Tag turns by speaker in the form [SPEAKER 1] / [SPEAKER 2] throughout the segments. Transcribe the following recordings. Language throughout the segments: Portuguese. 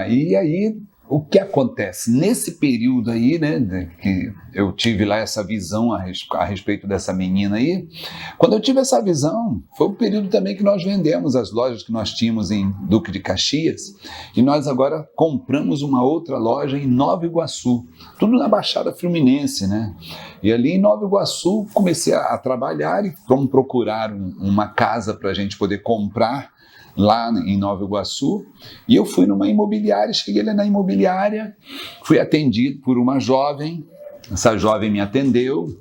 [SPEAKER 1] E aí, o que acontece? Nesse período aí, né, que eu tive lá essa visão a respeito dessa menina aí, quando eu tive essa visão, foi o período também que nós vendemos as lojas que nós tínhamos em Duque de Caxias, e nós agora compramos uma outra loja em Nova Iguaçu, tudo na Baixada Fluminense, né? E ali em Nova Iguaçu comecei a trabalhar e fomos procurar uma casa para a gente poder comprar lá em Nova Iguaçu, e eu fui numa imobiliária, cheguei lá na imobiliária, fui atendido por uma jovem, essa jovem me atendeu,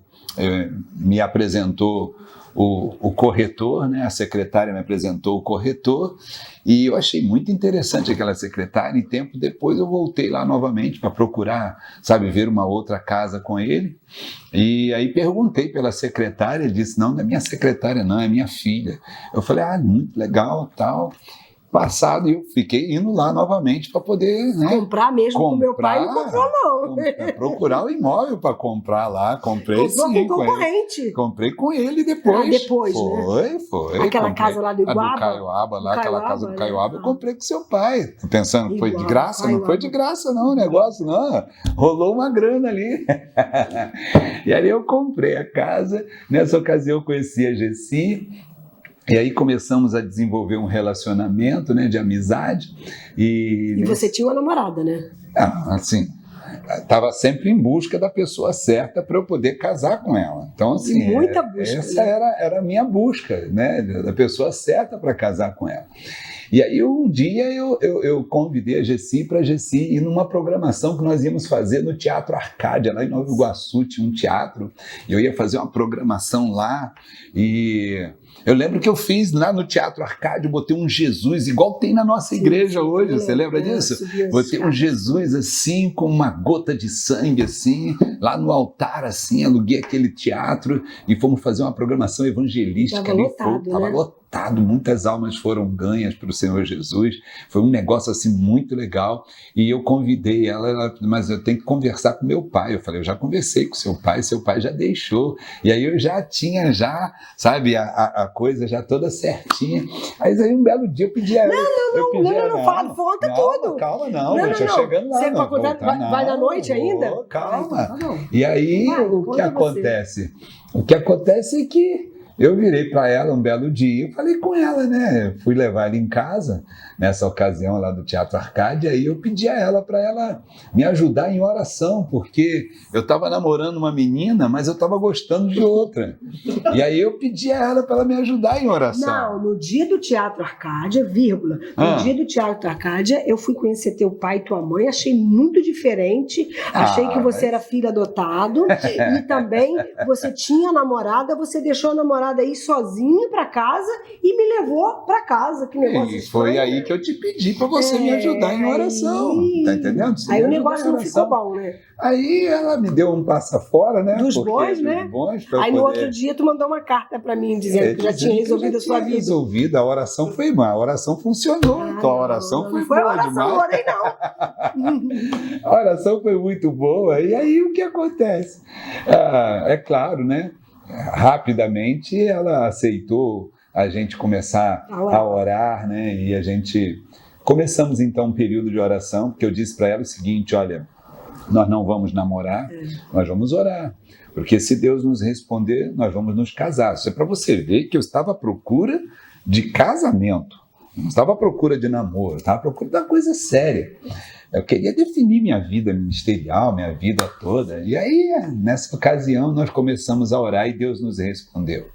[SPEAKER 1] me apresentou o corretor, né? A secretária me apresentou o corretor, e eu achei muito interessante aquela secretária, e tempo depois eu voltei lá novamente para procurar, sabe, ver uma outra casa com ele, e aí perguntei pela secretária, ele disse, não é minha secretária não, é minha filha. Eu falei, muito legal, tal. Passado, eu fiquei indo lá novamente para poder, né,
[SPEAKER 2] comprar mesmo com meu pai, não comprou não.
[SPEAKER 1] Procurar o imóvel para comprar lá, comprei
[SPEAKER 2] comprou
[SPEAKER 1] sim
[SPEAKER 2] com concorrente.
[SPEAKER 1] Comprei com ele depois.
[SPEAKER 2] Depois,
[SPEAKER 1] Foi.
[SPEAKER 2] Aquela casa lá do Iguaba?
[SPEAKER 1] A do Caioaba, lá, aquela casa do Caioaba, eu comprei com seu pai. Pensando que foi de graça?
[SPEAKER 2] Caioaba.
[SPEAKER 1] Não foi de graça não o negócio, não. Rolou uma grana ali. E aí eu comprei a casa, nessa ocasião eu conheci a Gessi, e aí começamos a desenvolver um relacionamento, né, de amizade. E
[SPEAKER 2] você tinha uma namorada, né?
[SPEAKER 1] Assim, estava sempre em busca da pessoa certa para eu poder casar com ela. Então, assim,
[SPEAKER 2] muita busca,
[SPEAKER 1] essa era a minha busca, né, da pessoa certa para casar com ela. E aí um dia eu convidei a Gessi para ir numa programação que nós íamos fazer no Teatro Arcádia, lá em Nova Iguaçu, tinha um teatro, e eu ia fazer uma programação lá, e eu lembro que eu fiz lá no Teatro Arcádia, botei um Jesus, igual tem na nossa igreja hoje, você lembra disso? Botei um Jesus assim, com uma gota de sangue assim, lá no altar assim, aluguei aquele teatro e fomos fazer uma programação evangelística. Estava lotado, muitas almas foram ganhas para o Senhor Jesus, foi um negócio assim muito legal, e eu convidei ela, mas eu tenho que conversar com meu pai. Eu falei, eu já conversei com seu pai já deixou, e aí eu já tinha, sabe, a coisa já toda certinha. Aí um belo dia eu pedi a ela.
[SPEAKER 2] Não, fala, conta tudo.
[SPEAKER 1] Calma, não, já chegando lá.
[SPEAKER 2] Você vai da noite ainda?
[SPEAKER 1] Calma. E aí o que acontece? O que acontece é que eu virei para ela um belo dia e falei com ela, né? Fui levar ela em casa, nessa ocasião lá do Teatro Arcádia, e eu pedi a ela para ela me ajudar em oração, porque eu estava namorando uma menina, mas eu estava gostando de outra. E aí eu pedi a ela para ela me ajudar em oração.
[SPEAKER 2] Não, no dia do Teatro Arcádia, no dia do Teatro Arcádia, eu fui conhecer teu pai e tua mãe, achei muito diferente, achei que você era filho adotado, e também você tinha namorada, você deixou a namorada aí sozinho para casa e me levou para casa. Que negócio
[SPEAKER 1] estranho. Foi aí que eu te pedi para você me ajudar em oração. Tá entendendo?
[SPEAKER 2] Aí o negócio não ficou bom, né?
[SPEAKER 1] Aí ela me deu um passa fora, né?
[SPEAKER 2] Dos bons, né? Aí no outro dia tu mandou uma carta para mim dizendo que já tinha resolvido a sua vida.
[SPEAKER 1] Resolvido, a oração foi má, a oração funcionou. Então a oração foi boa demais.
[SPEAKER 2] Não foi a oração não.
[SPEAKER 1] A oração foi muito boa. E aí o que acontece? É claro, né? Rapidamente ela aceitou a gente começar a orar, né? E a gente começamos então um período de oração, porque eu disse para ela o seguinte, olha, nós não vamos namorar, nós vamos orar, porque se Deus nos responder, nós vamos nos casar. Isso é para você ver que eu estava à procura de casamento, não estava à procura de namoro, estava à procura de uma coisa séria. Eu queria definir minha vida ministerial, minha vida toda. E aí, nessa ocasião, nós começamos a orar e Deus nos respondeu.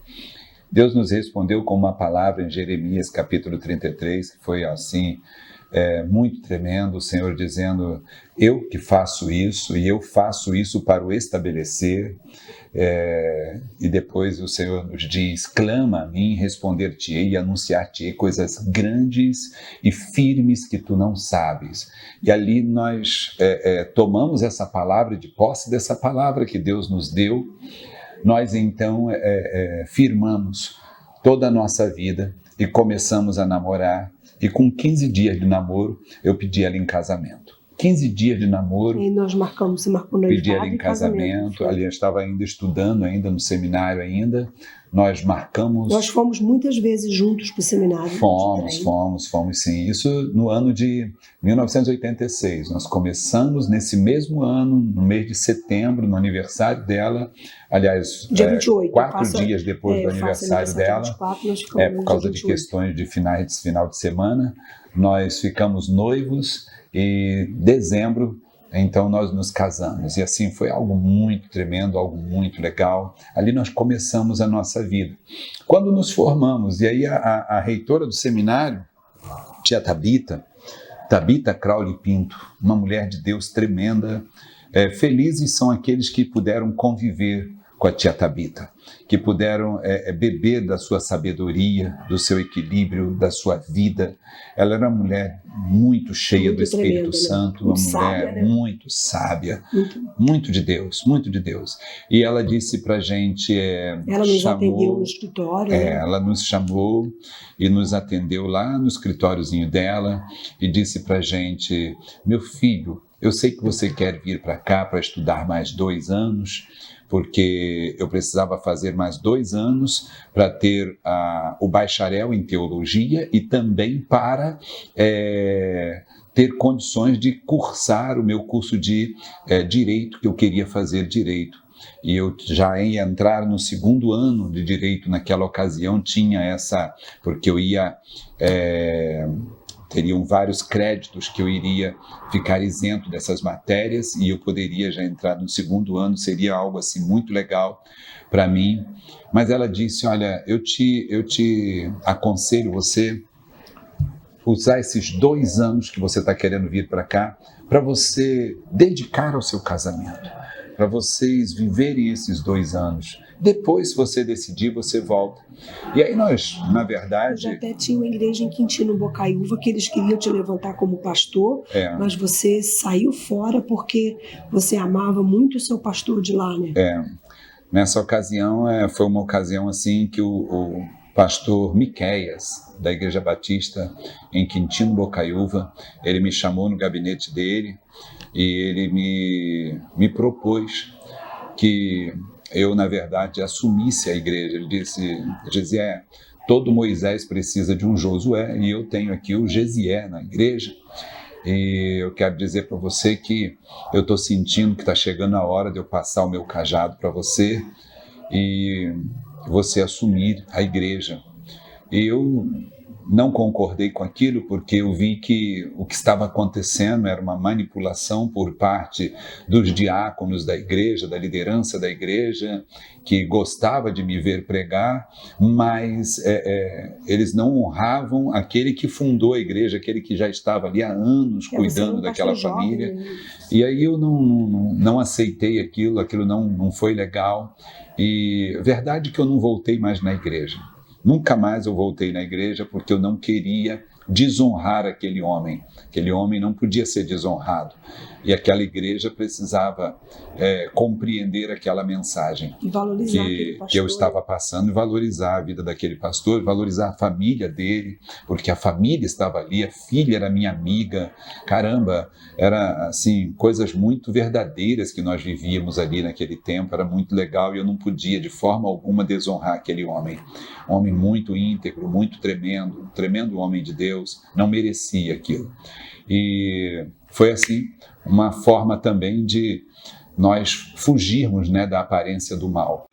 [SPEAKER 1] Deus nos respondeu com uma palavra em Jeremias, capítulo 33, que foi assim, muito tremendo, o Senhor dizendo, eu que faço isso, e eu faço isso para o estabelecer. E depois o Senhor nos diz, clama a mim, responder-te-ei e anunciar-te-ei coisas grandes e firmes que tu não sabes. E ali nós tomamos essa palavra, de posse dessa palavra que Deus nos deu, nós então firmamos toda a nossa vida e começamos a namorar, e com 15 dias de namoro eu pedi ela em casamento. 15 dias de namoro.
[SPEAKER 2] E nós marcamos, você marcou noivado
[SPEAKER 1] pedi ela em casamento. Ali eu estava ainda estudando, ainda no seminário ainda. nós marcamos...
[SPEAKER 2] Nós fomos muitas vezes juntos para o seminário.
[SPEAKER 1] Fomos sim. Isso no ano de 1986. Nós começamos nesse mesmo ano, no mês de setembro, no aniversário dela. Aliás,
[SPEAKER 2] dia 28,
[SPEAKER 1] 4 dias depois do aniversário dela.
[SPEAKER 2] 24,
[SPEAKER 1] por causa de questões de final de semana. Nós ficamos noivos e em dezembro, então nós nos casamos. E assim foi algo muito tremendo, algo muito legal. Ali nós começamos a nossa vida. Quando nos formamos, e aí a reitora do seminário, tia Tabita Crowley Pinto, uma mulher de Deus tremenda, felizes são aqueles que puderam conviver com a tia Tabita, que puderam beber da sua sabedoria, do seu equilíbrio, da sua vida. Ela era uma mulher muito cheia muito do Espírito Santo, uma mulher muito sábia, muito de Deus, muito de Deus. E ela disse pra gente...
[SPEAKER 2] ela nos atendeu no escritório.
[SPEAKER 1] Ela nos chamou e nos atendeu lá no escritóriozinho dela e disse pra gente: meu filho, eu sei que você quer vir para cá para estudar mais 2 anos, porque eu precisava fazer mais 2 anos para ter o bacharel em teologia e também para ter condições de cursar o meu curso de direito, que eu queria fazer direito. E eu já ia entrar no 2º ano de direito naquela ocasião, tinha essa, porque eu ia... teriam vários créditos que eu iria ficar isento dessas matérias e eu poderia já entrar no 2º ano, seria algo assim muito legal para mim. Mas ela disse: olha, eu te aconselho você usar esses 2 anos que você está querendo vir para cá para você dedicar ao seu casamento, para vocês viverem esses 2 anos. Depois, se você decidir, você volta. E aí nós, na verdade...
[SPEAKER 2] Eu já até tinha uma igreja em Quintino Bocaiúva que eles queriam te levantar como pastor, mas você saiu fora porque você amava muito o seu pastor de lá, né?
[SPEAKER 1] Nessa ocasião, foi uma ocasião assim que o pastor Miqueias, da Igreja Batista em Quintino Bocaiúva, ele me chamou no gabinete dele e ele me propôs que eu, na verdade, assumisse a igreja. Ele dizia: todo Moisés precisa de um Josué e eu tenho aqui o Gesié na igreja. E eu quero dizer para você que eu estou sentindo que está chegando a hora de eu passar o meu cajado para você e você assumir a igreja. E eu não concordei com aquilo porque eu vi que o que estava acontecendo era uma manipulação por parte dos diáconos da igreja, da liderança da igreja, que gostava de me ver pregar, mas eles não honravam aquele que fundou a igreja, aquele que já estava ali há anos cuidando daquela família. E aí eu não aceitei aquilo não foi legal. E verdade que eu não voltei mais na igreja. Nunca mais eu voltei na igreja porque eu não queria desonrar aquele homem. Aquele homem não podia ser desonrado. E aquela igreja precisava compreender aquela mensagem que eu estava passando e valorizar a vida daquele pastor, valorizar a família dele, porque a família estava ali, a filha era minha amiga. Caramba, era assim, coisas muito verdadeiras que nós vivíamos ali naquele tempo, era muito legal e eu não podia de forma alguma desonrar aquele homem. Um homem muito íntegro, muito tremendo, um tremendo homem de Deus, não merecia aquilo. E foi assim, uma forma também de nós fugirmos, da aparência do mal.